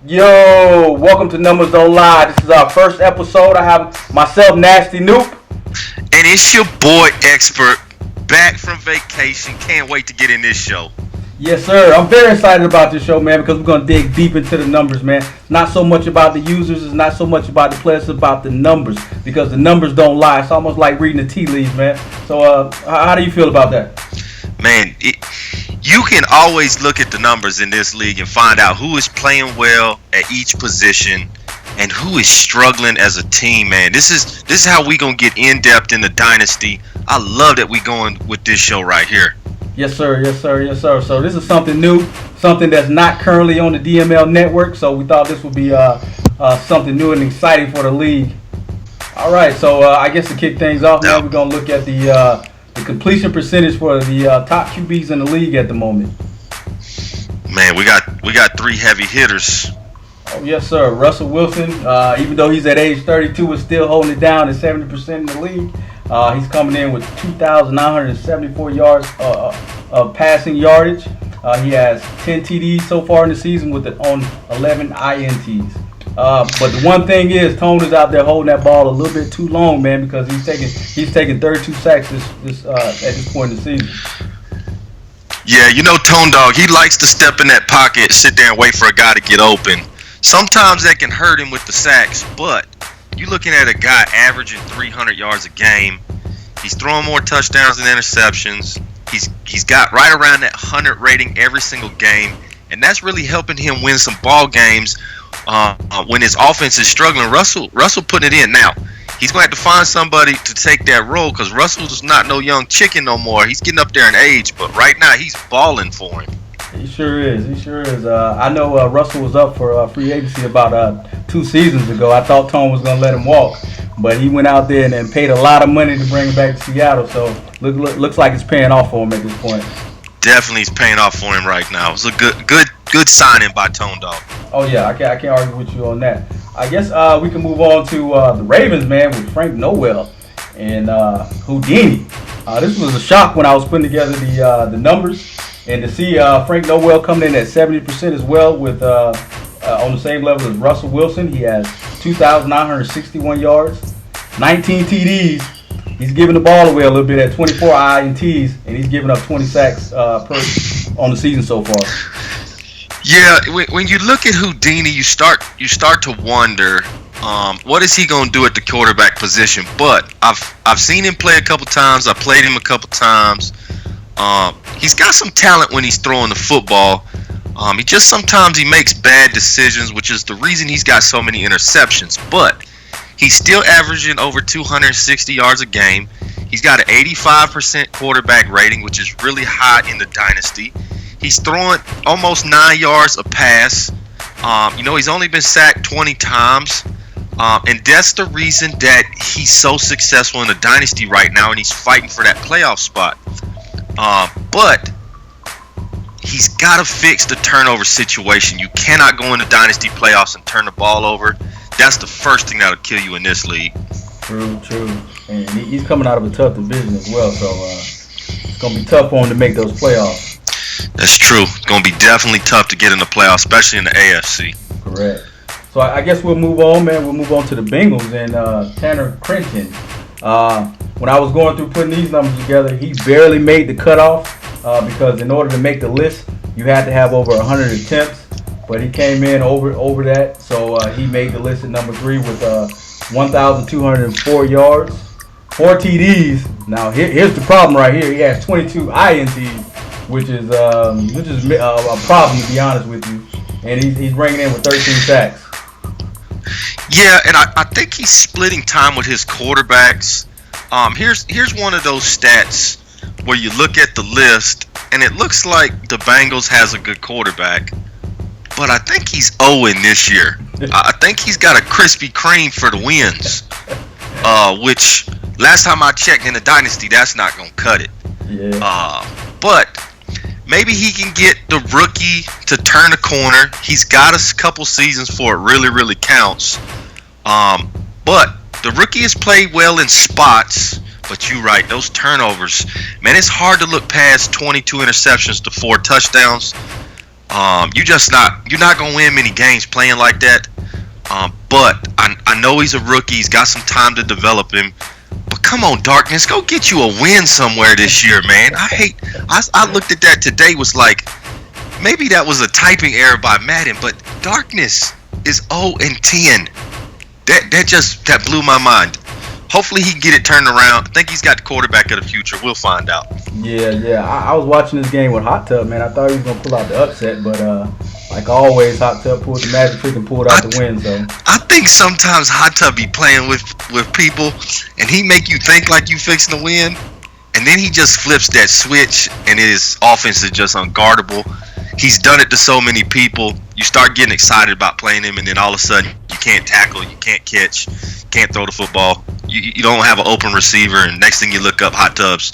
Yo, welcome to Numbers Don't Lie. This is our first episode. I have myself, Nasty Noop. And it's your boy Expert back from vacation. Can't wait to get in this show. Yes, sir. I'm very excited about this show, man, because we're going to dig deep into the numbers, man. Not so much about the users, it's not so much about the players, it's about the numbers, because the numbers don't lie. It's almost like reading the tea leaves, man. So, how do you feel about that? Man, you can always look at the numbers in this league and find out who is playing well at each position and who is struggling as a team, man. This is how we gonna get in depth in the dynasty. I love that we going with this show right here. Yes, sir. Yes, sir. Yes, sir. So this is something new, something that's not currently on the DML network. So we thought this would be something new and exciting for the league. All right. So I guess to kick things off, man, we're gonna look at the completion percentage for the top QBs in the league at the moment. Man, we got three heavy hitters. Oh, yes, sir. Russell Wilson, even though he's at age 32, is still holding it down at 70% in the league. He's coming in with 2,974 yards of passing yardage. He has 10 TDs so far in the season with on 11 INTs. But the one thing is, Tone is out there holding that ball a little bit too long, man, because he's taking 32 sacks at this point in the season. Yeah, you know Tone Dog, he likes to step in that pocket, sit there and wait for a guy to get open. Sometimes that can hurt him with the sacks, but you're looking at a guy averaging 300 yards a game. He's throwing more touchdowns than interceptions. He's got right around that 100 rating every single game, and that's really helping him win some ball games when his offense is struggling. Russell putting it in now. He's going to have to find somebody to take that role because Russell's not no young chicken no more. He's getting up there in age, but right now he's balling for him. He sure is. He sure is. I know Russell was up for free agency about 2 seasons ago. I thought Tone was going to let him walk, but he went out there and paid a lot of money to bring him back to Seattle. So looks like it's paying off for him at this point. Definitely, it's paying off for him right now. It's a good signing by Tone Dog. Oh yeah, I can't argue with you on that. I guess we can move on to the Ravens, man, with Frank Noel and Houdini. This was a shock when I was putting together the numbers. And to see Frank Noel coming in at 70% as well with on the same level as Russell Wilson. He has 2,961 yards, 19 TDs. He's giving the ball away a little bit at 24 INTs, and he's giving up 20 sacks on the season so far. Yeah, when you look at Houdini, you start to wonder what is he going to do at the quarterback position. But I've seen him play a couple times. I played him a couple times. He's got some talent when he's throwing the football. He just sometimes he makes bad decisions, which is the reason he's got so many interceptions. But he's still averaging over 260 yards a game. He's got an 85% quarterback rating, which is really high in the dynasty. He's throwing almost 9 yards a pass. He's only been sacked 20 times. And that's the reason that he's so successful in the dynasty right now, and he's fighting for that playoff spot. But he's got to fix the turnover situation. You cannot go into dynasty playoffs and turn the ball over. That's the first thing that'll kill you in this league. True. And he's coming out of a tough division as well, so it's going to be tough for him to make those playoffs. That's true. It's going to be definitely tough to get in the playoffs, especially in the AFC. Correct. So I guess we'll move on, man. We'll move on to the Bengals and Tanner Crenton. When I was going through putting these numbers together, he barely made the cutoff because in order to make the list, you had to have over 100 attempts. But he came in over that, so he made the list at number 3 with 1,204 yards, 4 TDs. Now here's the problem right here. He has 22 INTs, which is a problem, to be honest with you. And he's bringing in with 13 sacks. Yeah, and I think he's splitting time with his quarterbacks. Here's one of those stats where you look at the list and it looks like the Bengals has a good quarterback, but I think he's 0 this year. I think he's got a Krispy Kreme for the wins, which last time I checked in the dynasty, that's not gonna cut it. Yeah. But maybe he can get the rookie to turn a corner. He's got a couple seasons before it really counts. But the rookie has played well in spots, but you're right, those turnovers, man, it's hard to look past 22 interceptions to 4 touchdowns. You're not gonna win many games playing like that. But I know he's a rookie. He's got some time to develop him. But come on, Darkness, go get you a win somewhere this year, man. I looked at that today, was like, maybe that was a typing error by Madden, but Darkness is 0-10. That blew my mind. Hopefully he can get it turned around. I think he's got the quarterback of the future. We'll find out. Yeah. I was watching this game with Hot Tub, man. I thought he was gonna pull out the upset, but like always, Hot Tub pulled the magic trick and pulled out the win. So I think sometimes Hot Tub be playing with people, and he make you think like you fixing to win, and then he just flips that switch, and his offense is just unguardable. He's done it to so many people. You start getting excited about playing him, and then all of a sudden you can't tackle, you can't catch, can't throw the football. You don't have an open receiver, and next thing you look up, Hot Tub's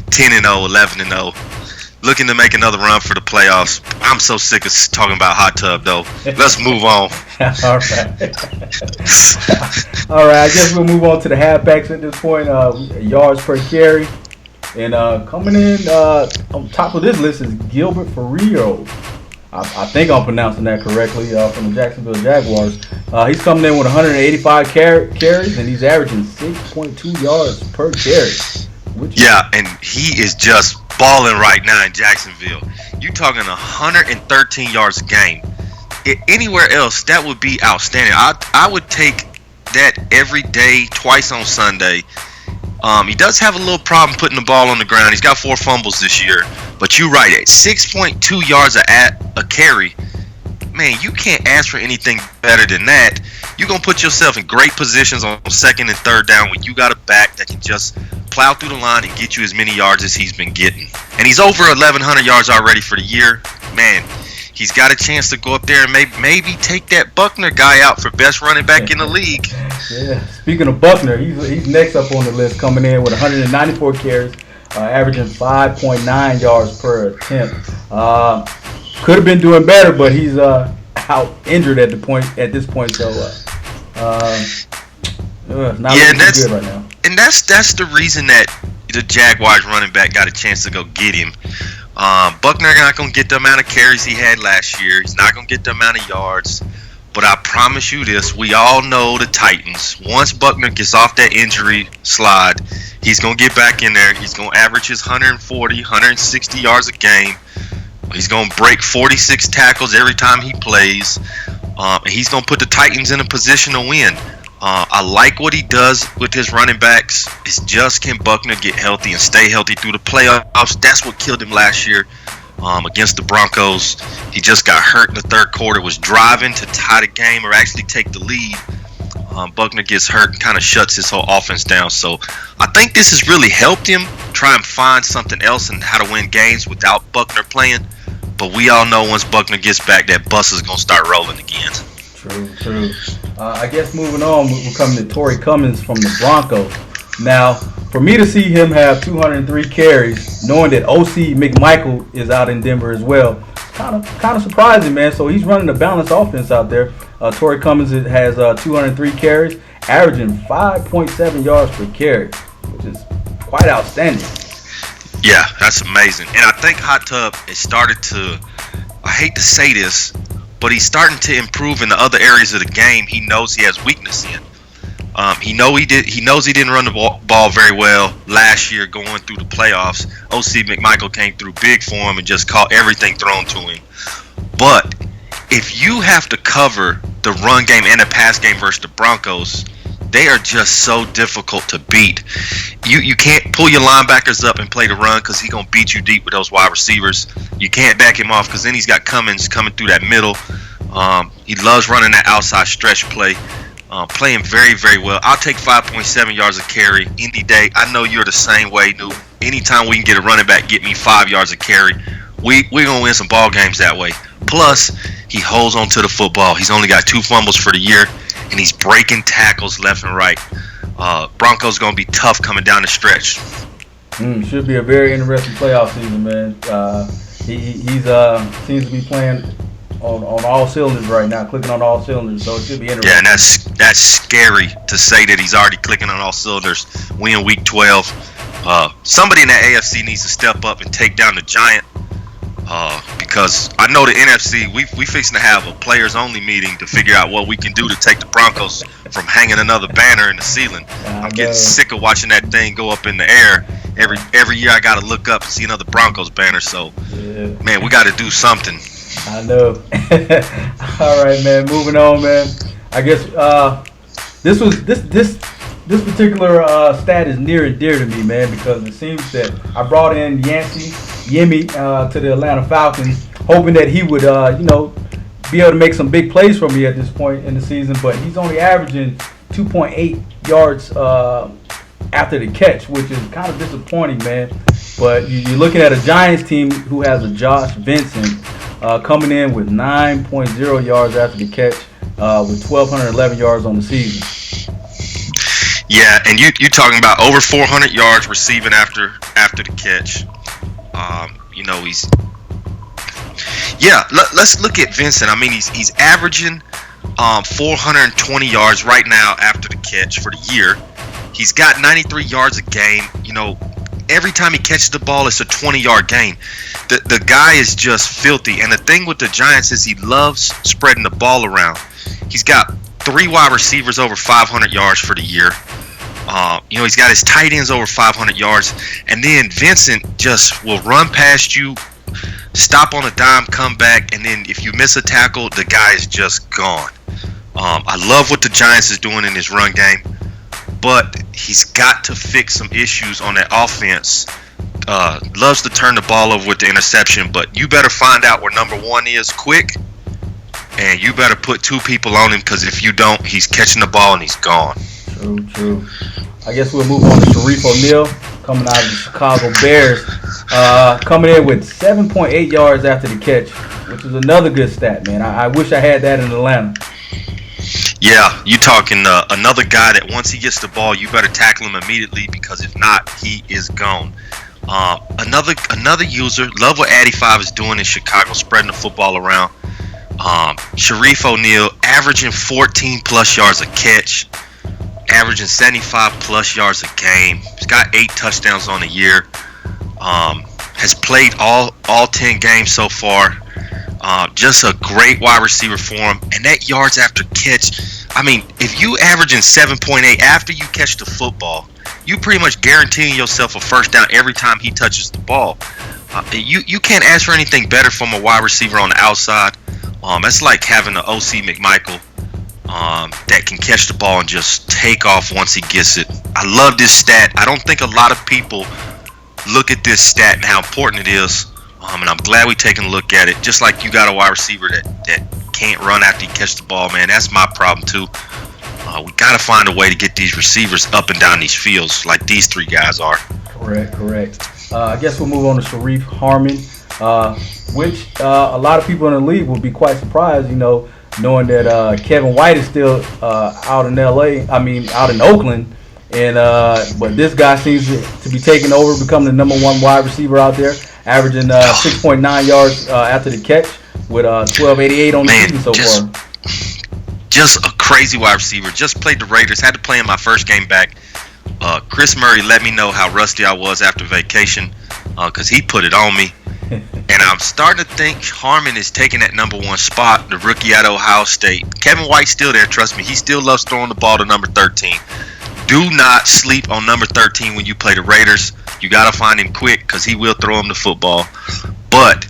10-0, 11-0, looking to make another run for the playoffs. I'm so sick of talking about Hot Tub, though. Let's move on. All right. I guess we'll move on to the halfbacks at this point. Yards per carry. And coming in on top of this list is Gilbert Ferrillo. I think I'm pronouncing that correctly, from the Jacksonville Jaguars. He's coming in with 185 carries, and he's averaging 6.2 yards per carry. Yeah, and he is just balling right now in Jacksonville. You're talking 113 yards a game. Anywhere else, that would be outstanding. I would take that every day, twice on Sunday. He does have a little problem putting the ball on the ground. He's got 4 fumbles this year. But you're right, at 6.2 yards a carry, man, you can't ask for anything better than that. You're going to put yourself in great positions on second and third down when you got a back that can just plow through the line and get you as many yards as he's been getting. And he's over 1,100 yards already for the year. Man, he's got a chance to go up there and maybe take that Buckner guy out for best running back in the league. Yeah, speaking of Buckner, he's next up on the list, coming in with 194 carries, averaging 5.9 yards per attempt. Could have been doing better, but he's out injured at this point. So not looking good right now. And that's the reason that the Jaguars running back got a chance to go get him. Buckner not going to get the amount of carries he had last year. He's not going to get the amount of yards. But I promise you this, we all know the Titans. Once Buckner gets off that injury slide, he's going to get back in there. He's going to average his 140, 160 yards a game. He's going to break 46 tackles every time he plays. And he's going to put the Titans in a position to win. I like what he does with his running backs. It's just, can Buckner get healthy and stay healthy through the playoffs? That's what killed him last year against the Broncos. He just got hurt in the third quarter, was driving to tie the game or actually take the lead. Buckner gets hurt and kind of shuts his whole offense down. So I think this has really helped him try and find something else and how to win games without Buckner playing. But we all know once Buckner gets back, that bus is going to start rolling again. True. I guess moving on, we're coming to Torrey Cummins from the Broncos. Now, for me to see him have 203 carries, knowing that O.C. McMichael is out in Denver as well, kind of surprising, man. So he's running a balanced offense out there. Torrey Cummins has 203 carries, averaging 5.7 yards per carry, which is quite outstanding. Yeah, that's amazing. And I think Hot Tub has started to, I hate to say this, but he's starting to improve in the other areas of the game he knows he has weakness in. He knows he didn't run the ball very well last year going through the playoffs. O.C. McMichael came through big for him and just caught everything thrown to him. But if you have to cover the run game and the pass game versus the Broncos, they are just so difficult to beat. You can't pull your linebackers up and play the run because he's going to beat you deep with those wide receivers. You can't back him off because then he's got Cummins coming through that middle. He loves running that outside stretch play. Playing very, very well. I'll take 5.7 yards a carry any day. I know you're the same way, New. Anytime we can get a running back, get me 5 yards a carry, we're going to win some ball games that way. Plus, he holds on to the football. He's only got 2 fumbles for the year, and he's breaking tackles left and right. Broncos going to be tough coming down the stretch. Should be a very interesting playoff season, man. He's seems to be playing on all cylinders right now, clicking on all cylinders, so it should be interesting. Yeah, and that's scary to say that he's already clicking on all cylinders. We in week 12. Somebody in that AFC needs to step up and take down the giant. Because I know the NFC, we fixing to have a players only meeting to figure out what we can do to take the Broncos from hanging another banner in the ceiling. I'm getting sick of watching that thing go up in the air. Every year I got to look up and see another Broncos banner. So, man, we got to do something. I know. All right, man. Moving on, man. I guess this particular stat is near and dear to me, man, because it seems that I brought in Yemi to the Atlanta Falcons, hoping that he would, be able to make some big plays for me at this point in the season. But he's only averaging 2.8 yards after the catch, which is kind of disappointing, man. But you're looking at a Giants team who has a Josh Vincent coming in with 9.0 yards after the catch, with 1,211 yards on the season. Yeah, and you talking about over 400 yards receiving after the catch. Let's look at Vincent. I mean, he's averaging 420 yards right now after the catch for the year. He's got 93 yards a game. Every time he catches the ball, it's a 20-yard gain. The guy is just filthy. And the thing with the Giants is he loves spreading the ball around. He's got 3 wide receivers over 500 yards for the year. He's got his tight ends over 500 yards. And then Vincent just will run past you, stop on a dime, come back, and then if you miss a tackle, the guy is just gone. I love what the Giants is doing in his run game, but he's got to fix some issues on that offense. Loves to turn the ball over with the interception, but you better find out where number 1 is quick, and you better put 2 people on him, because if you don't, he's catching the ball and he's gone. True. I guess we'll move on to Sharif O'Neal, coming out of the Chicago Bears, coming in with 7.8 yards after the catch, which is another good stat, man. I wish I had that in Atlanta. Yeah, you talking another guy that once he gets the ball, you better tackle him immediately, because if not, he is gone. Another user, love what Addy 5 is doing in Chicago, spreading the football around. Sharif O'Neal averaging 14 plus yards a catch, averaging 75 plus yards a game. He's got 8 touchdowns on the year. Has played all 10 games so far. Just a great wide receiver for him. And that yards after catch, I mean, if you averaging 7.8 after you catch the football, you pretty much guaranteeing yourself a first down every time he touches the ball. You can't ask for anything better from a wide receiver on the outside. That's like having an O.C. McMichael that can catch the ball and just take off once he gets it. I love this stat. I don't think a lot of people look at this stat and how important it is. And I'm glad we're taking a look at it. Just like you got a wide receiver that can't run after you catch the ball, man. That's my problem too. We got to find a way to get these receivers up and down these fields like these 3 guys are. Correct. I guess we'll move on to Sharif Harmon, which a lot of people in the league will be quite surprised, knowing that Kevin White is still out in Oakland. And but this guy seems to be taking over, becoming the number 1 wide receiver out there, averaging 6.9 yards after the catch with 1288 on the season so far. Just a crazy wide receiver. Just played the Raiders. Had to play in my first game back. Chris Murray let me know how rusty I was after vacation, because he put it on me. And I'm starting to think Harmon is taking that number 1 spot, the rookie out of Ohio State. Kevin White's still there, trust me. He still loves throwing the ball to number 13. Do not sleep on number 13 when you play the Raiders. You got to find him quick, because he will throw him the football. But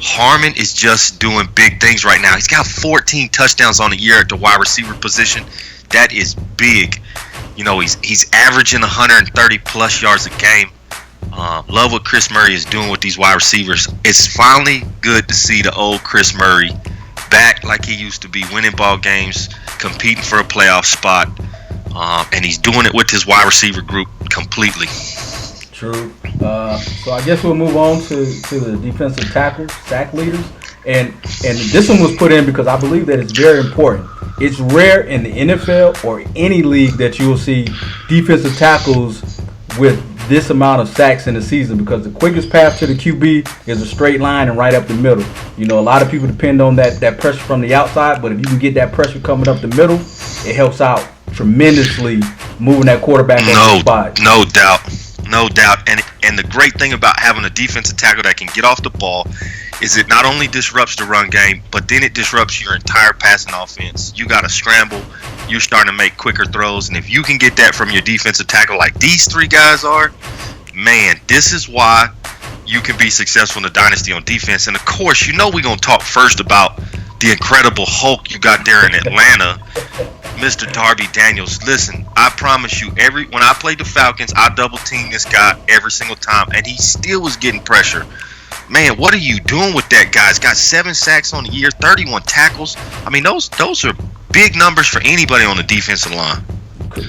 Harmon is just doing big things right now. He's got 14 touchdowns on the year at the wide receiver position. That is big. He's averaging 130 plus yards a game. Love what Chris Murray is doing with these wide receivers. It's finally good to see the old Chris Murray back like he used to be, winning ball games, competing for a playoff spot. And he's doing it with his wide receiver group completely. True. So I guess we'll move on to the defensive tackles, sack leaders. And this one was put in because I believe that it's very important. It's rare in the NFL or any league that you will see defensive tackles with this amount of sacks in the season, because the quickest path to the QB is a straight line and right up the middle. A lot of people depend on that pressure from the outside, but if you can get that pressure coming up the middle, it helps out tremendously moving that quarterback on the spot. No doubt. And And the great thing about having a defensive tackle that can get off the ball is it not only disrupts the run game, but then it disrupts your entire passing offense. You got to scramble. You're starting to make quicker throws. And if you can get that from your defensive tackle like these three guys are, man, this is why you can be successful in the Dynasty on defense. And, of course, you know we're going to talk first about the Incredible Hulk you got there in Atlanta, Mr. Darby Daniels. Listen, I promise you, when I played the Falcons, I double-teamed this guy every single time, and he still was getting pressure. Man, what are you doing with that guy? He's got 7 sacks on the year, 31 tackles. I mean, those are big numbers for anybody on the defensive line.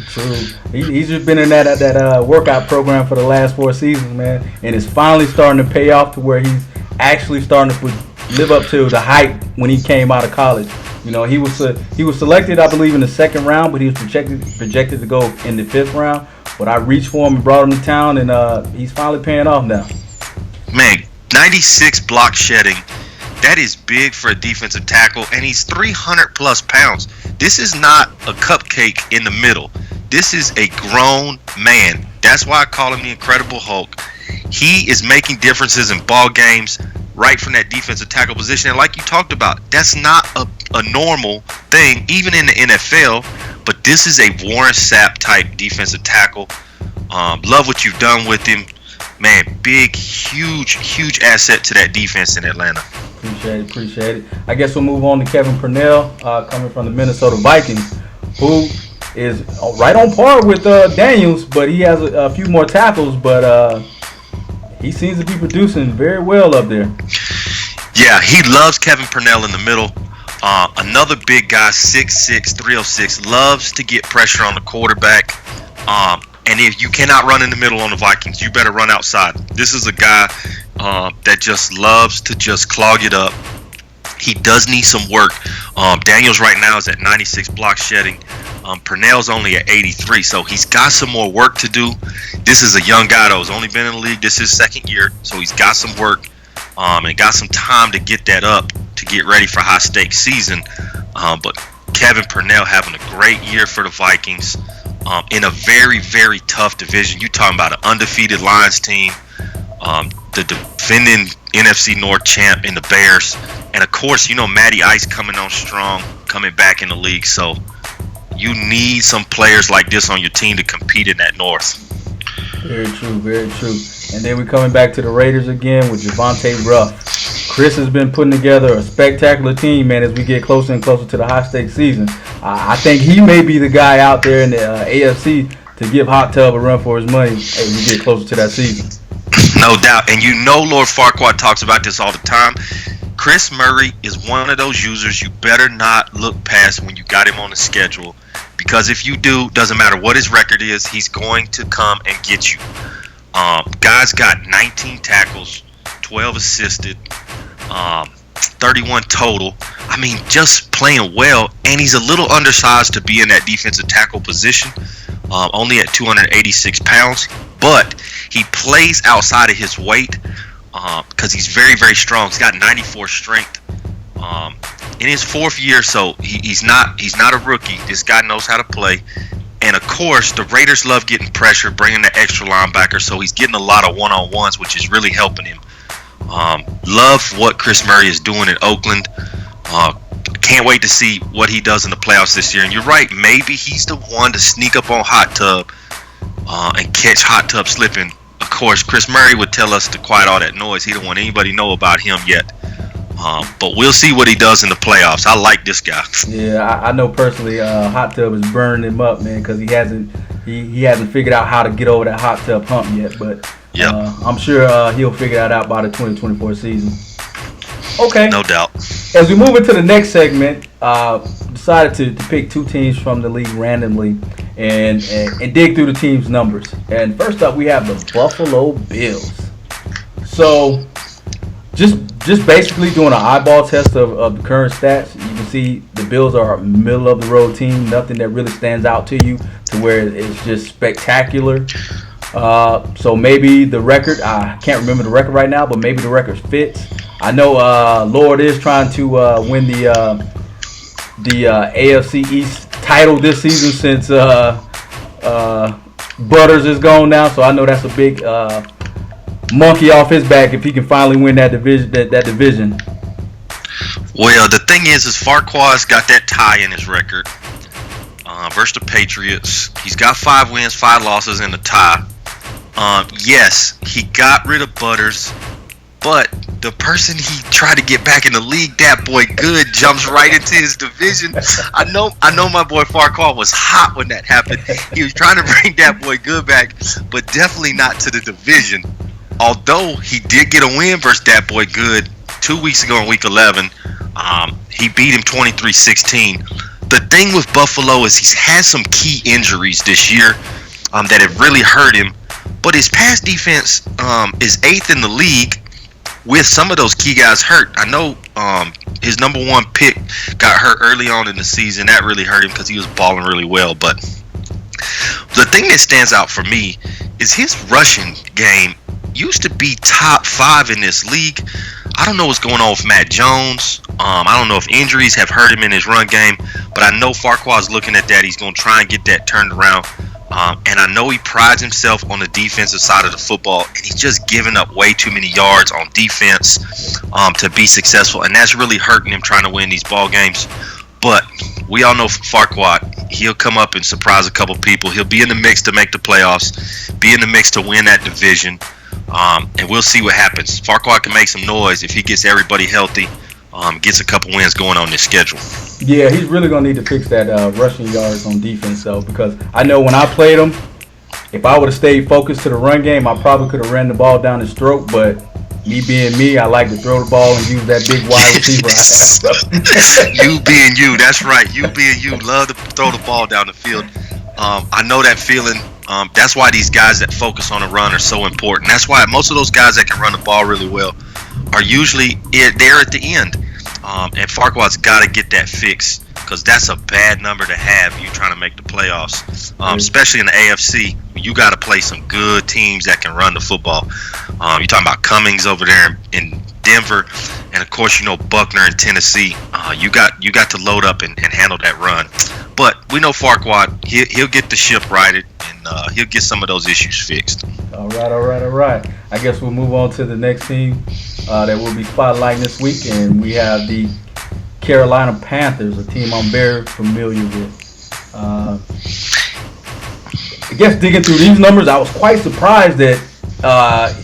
True. He's just been in that workout program for the last 4 seasons, man, and it's finally starting to pay off to where he's actually starting to live up to the hype when he came out of college. You know, he was selected, I believe, in the 2nd round, but he was projected to go in the 5th round. But I reached for him and brought him to town, and he's finally paying off now. Man, 96 block shedding. That is big for a defensive tackle, and he's 300-plus pounds. This is not a cupcake in the middle. This is a grown man. That's why I call him the Incredible Hulk. He is making differences in ball games right from that defensive tackle position. And like you talked about, that's not a normal thing, even in the NFL. But this is a Warren Sapp type defensive tackle. Love what you've done with him. Man, big, huge asset to that defense in Atlanta. Appreciate it. I guess we'll move on to Kevin Purnell, coming from the Minnesota Vikings, who is right on par with Daniels, but he has a few more tackles, but he seems to be producing very well up there. Yeah, he loves Kevin Purnell in the middle. Another big guy, 6'6", 306, loves to get pressure on the quarterback. And if you cannot run in the middle on the Vikings, you better run outside. This is a guy that just loves to just clog it up. He does need some work. Daniels right now is at 96 block shedding. Purnell's only at 83, so he's got some more work to do. This is a young guy though. He's only been in the league. This is his 2nd year, so he's got some work and got some time to get that up to get ready for high-stakes season. But Kevin Purnell having a great year for the Vikings. In a very, very tough division. You're talking about an undefeated Lions team, the defending NFC North champ in the Bears, and of course, you know, Matty Ice coming on strong, coming back in the league. So you need some players like this on your team to compete in that North. Very true, very true. And then we're coming back to the Raiders again with Javonte Ruff. Chris has been putting together a spectacular team, man, as we get closer and closer to the high-stakes season. I think he may be the guy out there in the AFC to give Hot Tub a run for his money as we get closer to that season. No doubt. And you know Lord Farquaad talks about this all the time. Chris Murray is one of those users you better not look past when you got him on the schedule. Because if you do, doesn't matter what his record is, he's going to come and get you. Guy's got 19 tackles, 12 assisted, 31 total. I mean, just playing well, and he's a little undersized to be in that defensive tackle position, only at 286 pounds, but he plays outside of his weight because he's very, very strong. He's got 94 strength in his 4th year, so he's not a rookie. This guy knows how to play. And, of course, the Raiders love getting pressure, bringing the extra linebacker, so he's getting a lot of one-on-ones, which is really helping him. Love what Chris Murray is doing in Oakland. Can't wait to see what he does in the playoffs this year. And you're right, maybe he's the one to sneak up on Hot Tub and catch Hot Tub slipping. Of course, Chris Murray would tell us to quiet all that noise. He don't want anybody to know about him yet. But we'll see what he does in the playoffs. I like this guy. Yeah, I know personally Hot Tub is burning him up, man, because he hasn't figured out how to get over that Hot Tub hump yet. But yep. I'm sure he'll figure that out by the 2024 season. Okay. No doubt. As we move into the next segment, decided to pick 2 teams from the league randomly and dig through the team's numbers. And first up, we have the Buffalo Bills. So just basically doing an eyeball test of the current stats, you can see the Bills are a middle-of-the-road team, nothing that really stands out to you to where it's just spectacular. So maybe the record, I can't remember the record right now, but maybe the record fits. I know Lord is trying to win the AFC East title this season since Butters is gone now, so I know that's a big monkey off his back if he can finally win that division. That division. Well, the thing is Farquhar's got that tie in his record versus the Patriots. He's got 5 wins, 5 losses, and a tie. Yes, he got rid of Butters, but the person he tried to get back in the league, that boy Good, jumps right into his division. I know my boy Farquhar was hot when that happened. He was trying to bring that boy Good back, but definitely not to the division. Although he did get a win versus that boy Good 2 weeks ago in Week 11. He beat him 23-16. The thing with Buffalo is he's had some key injuries this year that have really hurt him. But his pass defense is 8th in the league with some of those key guys hurt. I know his number 1 pick got hurt early on in the season. That really hurt him because he was balling really well. But the thing that stands out for me is his rushing game used to be top 5 in this league. I don't know what's going on with Matt Jones. I don't know if injuries have hurt him in his run game, but I know Farquhar's looking at that. He's going to try and get that turned around. And I know he prides himself on the defensive side of the football, and he's just giving up way too many yards on defense to be successful, and that's really hurting him trying to win these ball games. But we all know Farquhar, he'll come up and surprise a couple people. He'll be in the mix to make the playoffs, be in the mix to win that division, and we'll see what happens. Farquhar can make some noise if he gets everybody healthy, gets a couple wins going on this schedule. Yeah, he's really going to need to fix that rushing yards on defense, though, because I know when I played him, if I would have stayed focused to the run game, I probably could have ran the ball down his throat, but me being me, I like to throw the ball and use that big wide receiver I have. You being you, that's right. You being you, love to throw the ball down the field. I know that feeling. That's why these guys that focus on the run are so important. That's why most of those guys that can run the ball really well are usually there at the end. And Farquhar's got to get that fixed because that's a bad number to have you trying to make the playoffs, especially in the AFC. You got to play some good teams that can run the football. You're talking about Cummings over there in Denver, and of course Buckner in Tennessee. You got to load up and handle that run. But we know Farquhar, he'll get the ship righted, and he'll get some of those issues fixed. All right. I guess we'll move on to the next team that we'll be spotlighting this week, and we have the Carolina Panthers, a team I'm very familiar with. I guess digging through these numbers, I was quite surprised that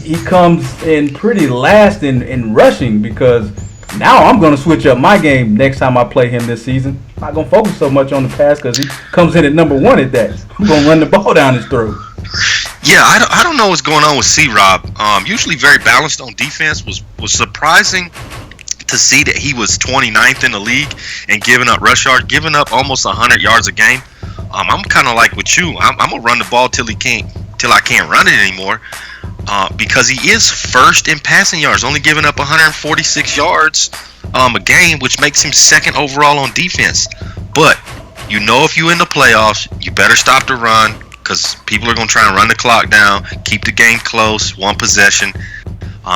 he comes in pretty last in rushing, because now I'm going to switch up my game next time I play him this season. I'm not going to focus so much on the pass because he comes in at number 1 at that. I'm going to run the ball down his throat. Yeah, I don't know what's going on with C-Rob. Usually very balanced on defense. Was surprising to see that he was 29th in the league and giving up rush yards, giving up almost 100 yards a game. I'm kind of like with you. I'm gonna run the ball till I can't run it anymore, because he is first in passing yards, only giving up 146 yards a game, which makes him second overall on defense. But if you're in the playoffs, you better stop the run, because people are going to try and run the clock down, keep the game close, 1 possession.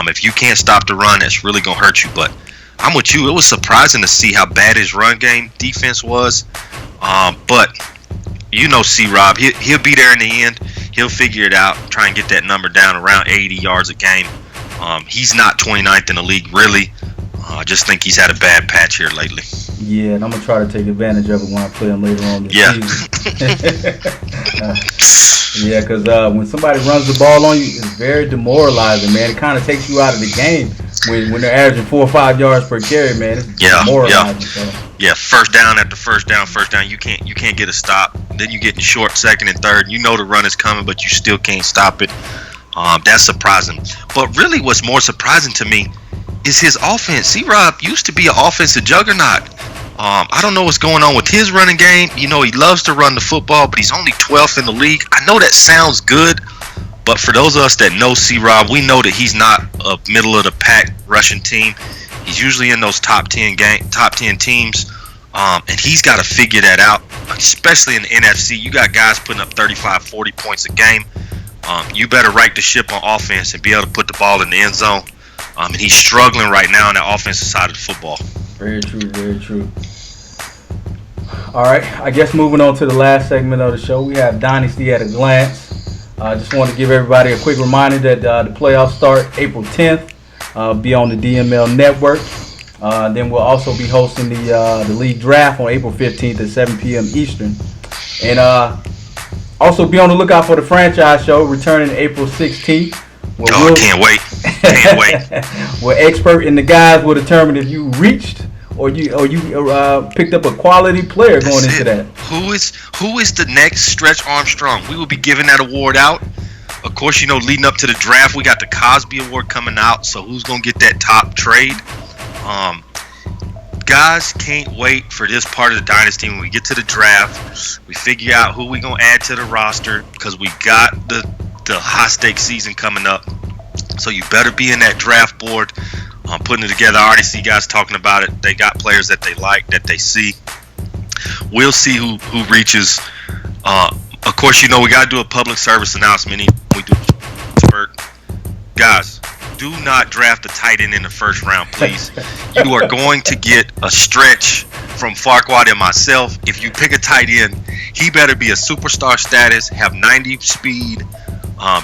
If you can't stop the run, that's really going to hurt you. But I'm with you. It was surprising to see how bad his run game defense was. But C-Rob, he'll be there in the end. He'll figure it out, try and get that number down around 80 yards a game. He's not 29th in the league, really. I just think he's had a bad patch here lately. Yeah, and I'm going to try to take advantage of it when I play him later on this season. Yeah, because when somebody runs the ball on you, it's very demoralizing, man. It kind of takes you out of the game when they're averaging 4 or 5 yards per carry, man. It's demoralizing. So. Yeah, first down after first down. You can't get a stop. Then you get in short second and third. You know the run is coming, but you still can't stop it. That's surprising. But really what's more surprising to me is his offense. C-Rob used to be an offensive juggernaut. I don't know what's going on with his running game. He loves to run the football, but he's only 12th in the league. I know that sounds good, but for those of us that know C-Rob, we know that he's not a middle-of-the-pack rushing team. He's usually in those top 10 teams, and he's got to figure that out, especially in the NFC. You got guys putting up 35, 40 points a game. You better right the ship on offense and be able to put the ball in the end zone. And he's struggling right now on the offensive side of the football. Very true. All right, I guess moving on to the last segment of the show, we have Dynasty at a glance. I just want to give everybody a quick reminder that the playoffs start April 10th. Be on the DML network. Then we'll also be hosting the league draft on April 15th at 7 p.m. Eastern. And also be on the lookout for the franchise show returning April 16th. Oh, can't wait. Can't wait. Where expert and the guys will determine if you reached or you picked up a quality player going into that. Who is the next Stretch Armstrong? We will be giving that award out. Of course, leading up to the draft, we got the Cosby Award coming out. So who's gonna get that top trade? Guys, can't wait for this part of the dynasty. When we get to the draft, we figure out who we gonna add to the roster because we got the high stakes season coming up. So you better be in that draft board. Putting it together. I already see guys talking about it. They got players that they like, that they see. We'll see who reaches. Of course, we got to do a public service announcement. We do. Guys, do not draft a tight end in the first round, please. You are going to get a stretch from Farquaad and myself. If you pick a tight end, he better be a superstar status, have 90 speed,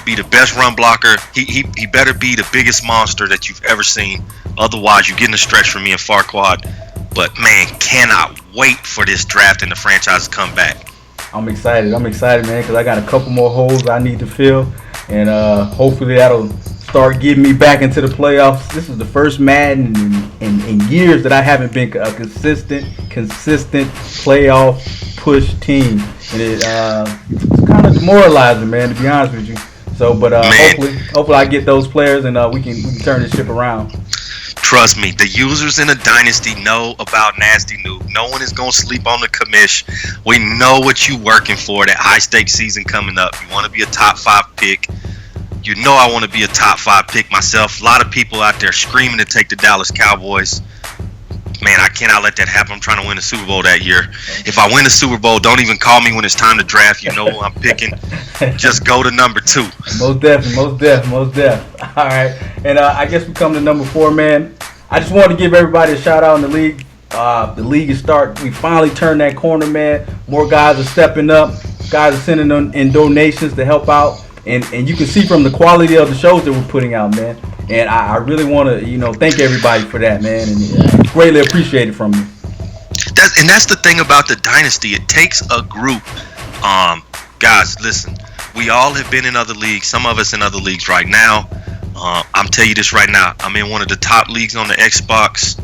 be the best run blocker. He better be the biggest monster that you've ever seen. Otherwise, you're getting a stretch from me and Farquaad. But, man, cannot wait for this draft and the franchise to come back. I'm excited, man, because I got a couple more holes I need to fill. And hopefully that'll start getting me back into the playoffs. This is the first Madden in years that I haven't been a consistent playoff push team. And it's kind of demoralizing, man, to be honest with you. So, but hopefully I get those players and we can turn this ship around. Trust me, the users in the dynasty know about Nasty Noob. No one is going to sleep on the commish. We know what you working for, that high-stakes season coming up. You want to be a top 5 pick. You know I want to be a top 5 pick myself. A lot of people out there screaming to take the Dallas Cowboys. Man, I cannot let that happen. I'm trying to win the Super Bowl that year. If I win the Super Bowl, don't even call me when it's time to draft. You know who I'm picking. Just go to number 2. Most definitely. All right. And I guess we come to number 4, man. I just wanted to give everybody a shout out in the league. The league is starting. We finally turned that corner, man. More guys are stepping up. Guys are sending in donations to help out. And you can see from the quality of the shows that we're putting out, man. And I really want to, thank everybody for that, man. And greatly appreciate it from you. That's the thing about the dynasty. It takes a group. Guys, listen. We all have been in other leagues. Some of us in other leagues right now. I'm telling you this right now. I'm in one of the top leagues on the Xbox.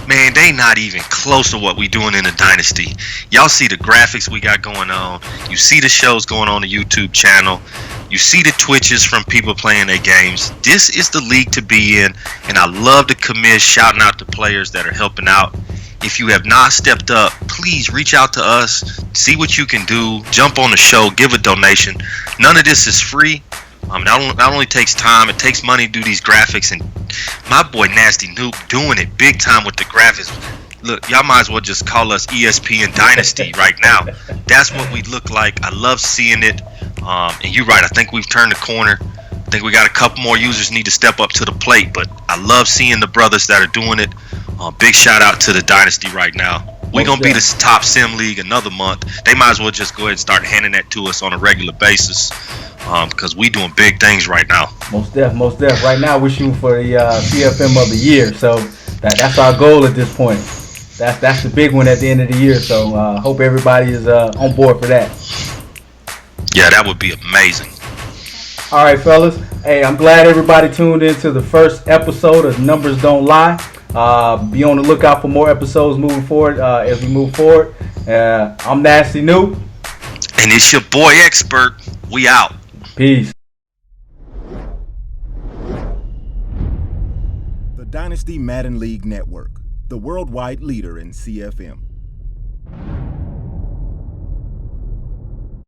Man, they not even close to what we doing in the dynasty. Y'all see the graphics we got going on. You see the shows going on the YouTube channel. You see the Twitches from people playing their games. This is the league to be in, and I love the commish shouting out to players that are helping out. If you have not stepped up, please reach out to us. See what you can do. Jump on the show. Give a donation. None of this is free. Not only takes time, it takes money to do these graphics, and my boy Nasty Noob doing it big time with the graphics. Look, y'all might as well just call us ESPN Dynasty right now. That's what we look like. I love seeing it. And you're right. I think we've turned the corner. I think we got a couple more users need to step up to the plate, but I love seeing the brothers that are doing it. Big shout out to the Dynasty right now. We're going to be the top sim league another month. They might as well just go ahead and start handing that to us on a regular basis because we doing big things right now. Most def. Right now we're shooting for the CFM of the year. So that's our goal at this point. That's the big one at the end of the year. So hope everybody is on board for that. Yeah, that would be amazing. All right, fellas. Hey, I'm glad everybody tuned into the first episode of Numbers Don't Lie. Be on the lookout for more episodes moving forward as we move forward. I'm Nasty Noob. And it's your boy Expert. We out. Peace. The Dynasty Madden League Network, the worldwide leader in CFM.